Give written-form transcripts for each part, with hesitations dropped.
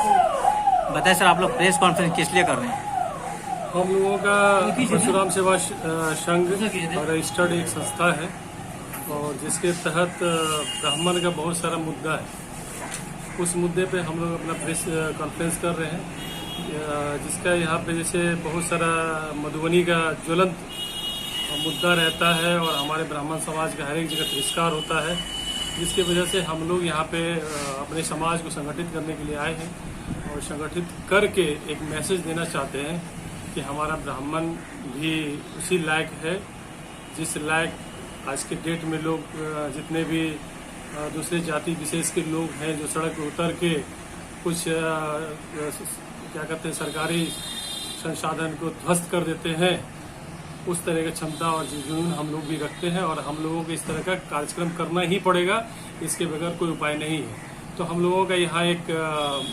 बताइए सर, आप लोग प्रेस कॉन्फ्रेंस किस लिए कर रहे हैं? हम लोगों का परशुराम सेवा संघ रजिस्टर्ड एक संस्था है और जिसके तहत ब्राह्मण का बहुत सारा मुद्दा है। उस मुद्दे पे हम लोग अपना प्रेस कॉन्फ्रेंस कर रहे हैं, जिसका यहाँ पे जैसे बहुत सारा मधुबनी का ज्वलंत मुद्दा रहता है और हमारे ब्राह्मण समाज का हर एक जगह तिरस्कार होता है, जिसकी वजह से हम लोग यहाँ पे अपने समाज को संगठित करने के लिए आए हैं और संगठित करके एक मैसेज देना चाहते हैं कि हमारा ब्राह्मण भी उसी लायक है जिस लायक आज के डेट में लोग जितने भी दूसरे जाति विशेष के लोग हैं जो सड़क पर उतर के कुछ क्या कहते हैं सरकारी संसाधन को ध्वस्त कर देते हैं, उस तरह की क्षमता और जुनून हम लोग भी रखते हैं और हम लोगों को इस तरह का कार्यक्रम करना ही पड़ेगा, इसके बगैर कोई उपाय नहीं है। तो हम लोगों का यहाँ एक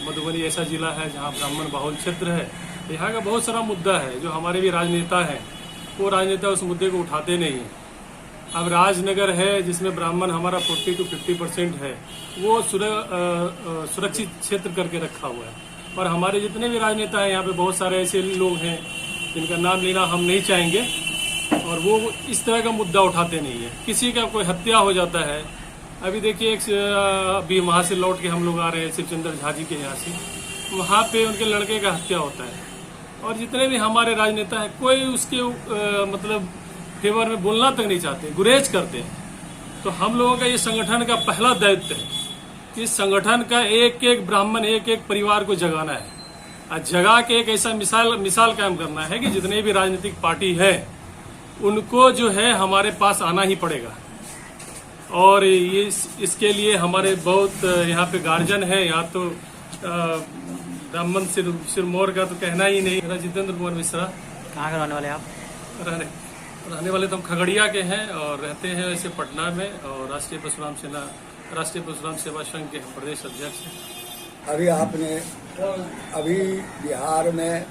मधुबनी ऐसा जिला है जहाँ ब्राह्मण बहुल क्षेत्र है, यहाँ का बहुत सारा मुद्दा है। जो हमारे भी राजनेता हैं वो राजनेता उस मुद्दे को उठाते नहीं हैं। अब राजनगर है जिसमें ब्राह्मण हमारा 40 to 50% है, वो सुरक्षित क्षेत्र करके रखा हुआ है और हमारे जितने भी राजनेता हैं यहाँ पे बहुत सारे ऐसे लोग हैं जिनका नाम लेना हम नहीं चाहेंगे और वो इस तरह का मुद्दा उठाते नहीं है। किसी का कोई हत्या हो जाता है, अभी देखिए अभी वहाँ से लौट के हम लोग आ रहे हैं शिवचंद्र झा जी के यहाँ से, वहाँ पे उनके लड़के का हत्या होता है और जितने भी हमारे राजनेता हैं कोई उसके मतलब फेवर में बोलना तक नहीं चाहते, गुरेज करते हैं। तो हम लोगों का ये संगठन का पहला दायित्व है कि संगठन का एक एक ब्राह्मण एक एक परिवार को जगाना है और जगा के एक ऐसा मिसाल कायम करना है कि जितने भी राजनीतिक पार्टी है उनको जो है हमारे पास आना ही पड़ेगा। और ये इसके लिए हमारे बहुत यहाँ पे गार्जियन है। यहाँ तो ब्राह्मण सिरमौर का तो कहना ही नहीं। मेरा जितेंद्र कुमार मिश्रा। कहाँ के रहने वाले आप? रहने वाले तो हम खगड़िया के हैं और रहते हैं वैसे पटना में और राष्ट्रीय परशुराम सेवा संघ के प्रदेश अध्यक्ष हैं। अभी बिहार में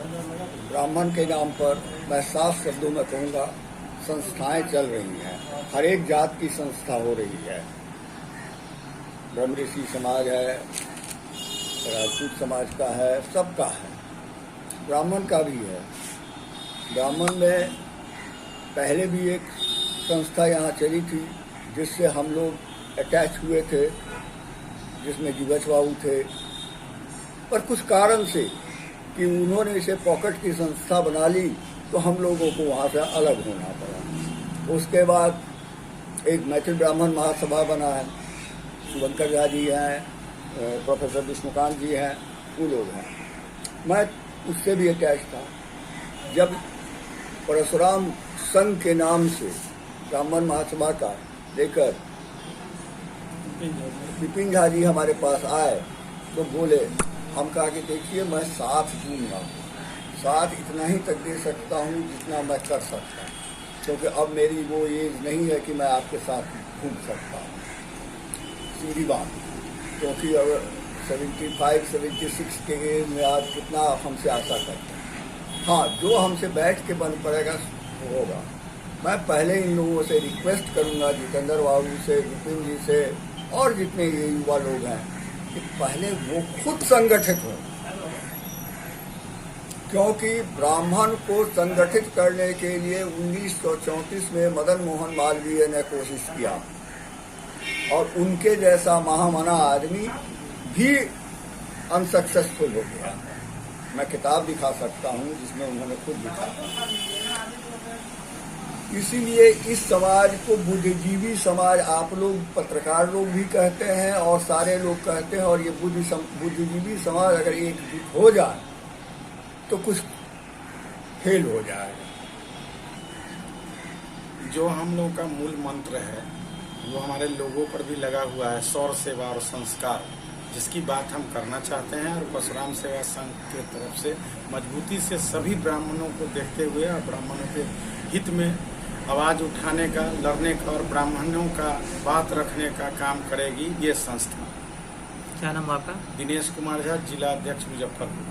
ब्राह्मण के नाम पर मैं साफ शब्दों में कहूँगा संस्थाएं चल रही हैं, हर एक जात की संस्था हो रही है। ब्रह्म ऋषि समाज है, राजपूत समाज का है, सबका है, ब्राह्मण का भी है। ब्राह्मण में पहले भी एक संस्था यहाँ चली थी जिससे हम लोग अटैच हुए थे, जिसमें जीवछ बाबू थे, पर कुछ कारण से कि उन्होंने इसे पॉकेट की संस्था बना ली तो हम लोगों को वहाँ से अलग होना पड़ा। उसके बाद एक मैथिल ब्राह्मण महासभा बना है, शुभंकर झा जी हैं, प्रोफेसर विष्णुकांत जी हैं, वो लोग हैं। मैं उससे भी अटैच था। जब परशुराम संघ के नाम से ब्राह्मण महासभा का लेकर विपिन झा जी हमारे पास आए तो बोले, हम कहा कि देखिए मैं साथ दूंगा, साथ इतना ही तक दे सकता हूँ जितना मैं कर सकता हूँ, क्योंकि अब मेरी वो एज नहीं है कि मैं आपके साथ घूम सकता हूँ, सीधी बात। क्योंकि अब 75-76 के एज में आज कितना हमसे आशा करते हैं। हाँ, जो हमसे बैठ के बन पड़ेगा वो होगा। मैं पहले इन लोगों से रिक्वेस्ट करूंगा, जितेंद्र बाबू से, विपिन जी से और जितने ये युवा लोग हैं, कि पहले वो खुद संगठित हों, क्योंकि ब्राह्मण को संगठित करने के लिए 1934 में मदन मोहन मालवीय ने कोशिश किया और उनके जैसा महामना आदमी भी अनसक्सेसफुल हो गया। मैं किताब दिखा सकता हूँ जिसमें उन्होंने खुद लिखा। इसीलिए इस समाज को बुद्धिजीवी समाज आप लोग पत्रकार लोग भी कहते हैं और सारे लोग कहते हैं, और ये बुद्धिजीवी समाज अगर एकजुट हो जाए तो कुछ फेल हो जाएगा। जो हम लोगों का मूल मंत्र है वो हमारे लोगों पर भी लगा हुआ है, सौर सेवा और संस्कार, जिसकी बात हम करना चाहते हैं। और परशुराम सेवा संघ की तरफ से मजबूती से सभी ब्राह्मणों को देखते हुए और ब्राह्मणों के हित में आवाज उठाने का, लड़ने का और ब्राह्मणों का बात रखने का काम करेगी ये संस्था। क्या नाम आपका? दिनेश कुमार झा, जिला अध्यक्ष मुजफ्फरपुर।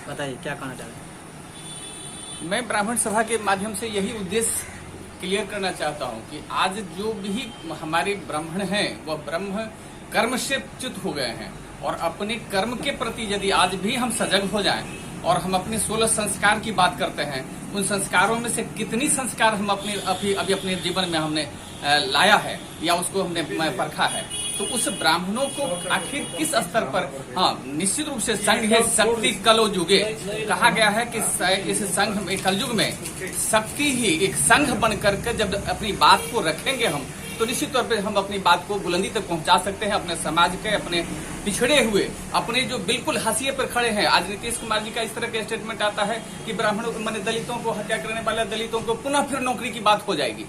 बताइए क्या कहना चाह रहे हैं? मैं ब्राह्मण सभा के माध्यम से यही उद्देश्य क्लियर करना चाहता हूं कि आज जो भी हमारे ब्राह्मण हैं वह ब्रह्म कर्म से च्युत हो गए हैं और अपने कर्म के प्रति यदि आज भी हम सजग हो जाएं और हम अपने 16 संस्कार की बात करते हैं, उन संस्कारों में से कितनी संस्कार हम अभी अपने जीवन में हमने लाया है या उसको हमने परखा है, तो उस ब्राह्मणों को आखिर किस स्तर पर, हाँ निश्चित रूप से संघ है शक्ति कलो जुगे, कहा गया है कि इस संघ में कलयुग में शक्ति ही एक संघ बन करके जब अपनी बात को रखेंगे हम, तो निश्चित तौर पे हम अपनी बात को बुलंदी तक पहुंचा सकते हैं। अपने समाज के, अपने पिछड़े हुए, अपने जो बिल्कुल हाशिए पर खड़े हैं। आज नीतीश कुमार जी का इस तरह का स्टेटमेंट आता है कि ब्राह्मणों को, माने दलितों को हत्या करने वाले दलितों को पुनः फिर नौकरी की बात हो जाएगी,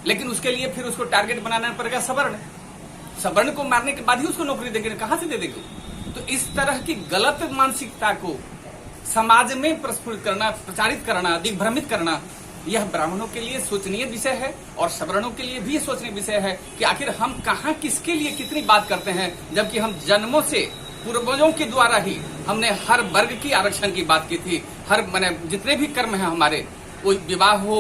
लेकिन उसके लिए फिर उसको टारगेट बनाना पड़ेगा सवर्ण। सवर्ण को मारने के बाद ही उसको नौकरी देंगे, कहां से दे देंगे? तो इस तरह की गलत मानसिकता को समाज में प्रस्फुटित करना, प्रचारित करना, दिग्भ्रमित करना, यह ब्राह्मणों के लिए सोचनीय विषय है और सवर्णों के लिए भी सोचनीय विषय है कि आखिर हम कहां किसके लिए कितनी बात करते हैं, जबकि हम जन्मों से पूर्वजों के द्वारा ही हमने हर वर्ग की आरक्षण की बात की थी। हर माने जितने भी कर्म हैं हमारे, कोई विवाह हो,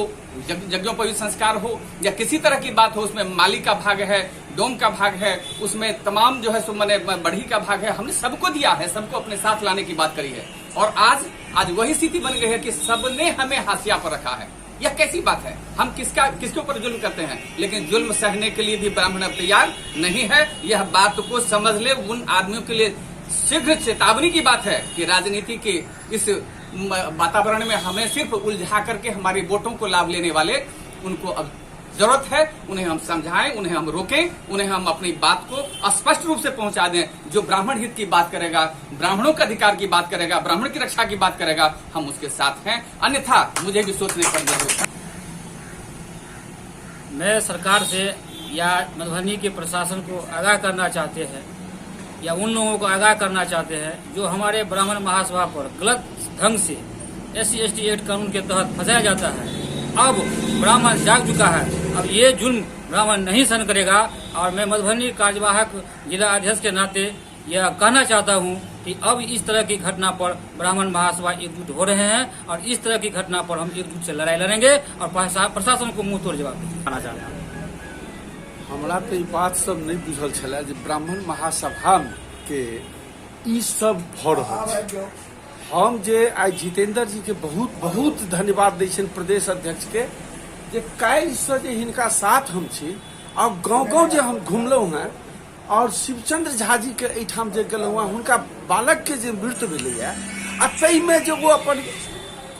यज्ञोपवीत संस्कार हो या किसी तरह की बात हो, उसमें माली का भाग है, डोम का भाग है, उसमें तमाम जो है सो माने बढ़ी का भाग है, हमने सबको दिया है, सबको अपने साथ लाने की बात करी है। और आज वही स्थिति बन गई है कि सबने हमें हाशिया पर रखा है। यह कैसी बात है? हम किसके ऊपर जुल्म करते हैं, लेकिन जुल्म सहने के लिए भी ब्राह्मण अब तैयार नहीं है। यह बात को समझ ले, उन आदमियों के लिए शीघ्र चेतावनी की बात है कि राजनीति के इस वातावरण में हमें सिर्फ उलझा करके हमारे वोटों को लाभ लेने वाले, उनको अब जरूरत है, उन्हें हम समझाएं, उन्हें हम रोकें, उन्हें हम अपनी बात को स्पष्ट रूप से पहुंचा दें। जो ब्राह्मण हित की बात करेगा, ब्राह्मणों का अधिकार की बात करेगा, ब्राह्मण की रक्षा की बात करेगा, हम उसके साथ हैं, अन्यथा मुझे भी सोचने पर जरूरत है। मैं सरकार से या मधुबनी के प्रशासन को आगाह करना चाहते हैं या उन लोगों को आगाह करना चाहते हैं जो हमारे ब्राह्मण महासभा पर गलत ढंग से SC/ST एक्ट कानून के तहत फंसाया जाता है। अब ब्राह्मण जाग चुका है, अब ये जुल्म ब्राह्मण नहीं सहन करेगा। और मैं मधुबनी कार्यवाहक जिला अध्यक्ष के नाते यह कहना चाहता हूं कि अब इस तरह की घटना पर ब्राह्मण महासभा एकजुट हो रहे हैं और इस तरह की घटना पर हम एकजुट से लड़ाई लड़ेंगे और प्रशासन को मुंह तोड़ जवाब देंगे। हमरा तो बात सब नहीं बुझल छला जे ब्राह्मण महासभा के ई सब भ रहल छै। हम जे आई जितेंद्र जी के बहुत बहुत धन्यवाद दै छियनि प्रदेश अध्यक्ष के, जे काल्हि से जे हिनका साथ हम छी और गाँव गाँव जे हम घुमलहुँ हैं और शिवचंद्र झा जी के एहिठाम जे गेलहुँ हैं, हुनका बालक के जे मृत्यु भेलैया आ ताहिमे जे वो अपन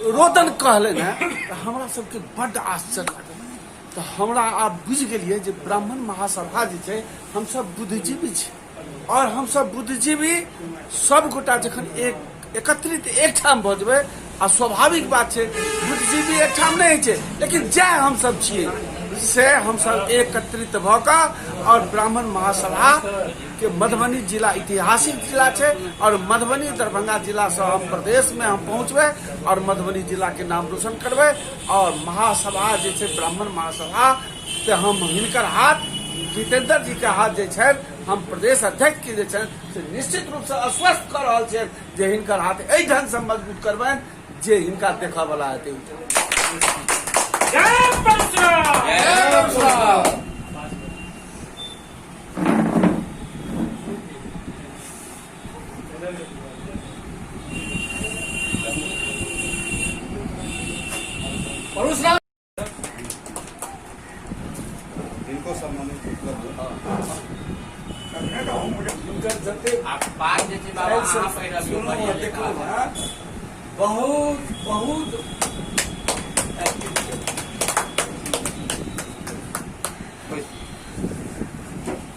रोदन कहलनि हैं, हमरा सबके बड्ड आश्चर्य लागल। तो हमरा आब बुझि गेलियै जे ब्राह्मण महासभा जे छै, हमसब बुद्धिजीवी छी और हमसब बुद्धिजीवी सब गोटा जखन एकत्रित एकठाम भऽ जेबै, आ स्वाभाविक बात छै बुद्धिजीवी एकठाम नहीं छै, लेकिन जै हमसब छियै से हमसब एकत्रित भऽ कऽ और ब्राह्मण महासभा के मधुबनी जिला ऐतिहासिक जिला छै और मधुबनी दरभंगा जिला से हम प्रदेश में हम पहुंचबै और मधुबनी जिला के नाम रोशन करबै। और महासभा जे छै ब्राह्मण महासभा से हम हिनकर हाथ, जितेंद्र जी के हाथ जे छै, हम प्रदेश अध्यक्ष के जे छै से निश्चित रूप से आश्वस्त कर रहल छियै जे हिनकर हाथ एहि ढंग से मजबूत करबनि जे हिनका देखऽ वाला हेतै। इनको सम्मानित बात जे छै बाबा अहाँ पहिरबियौ, बहुत बहुत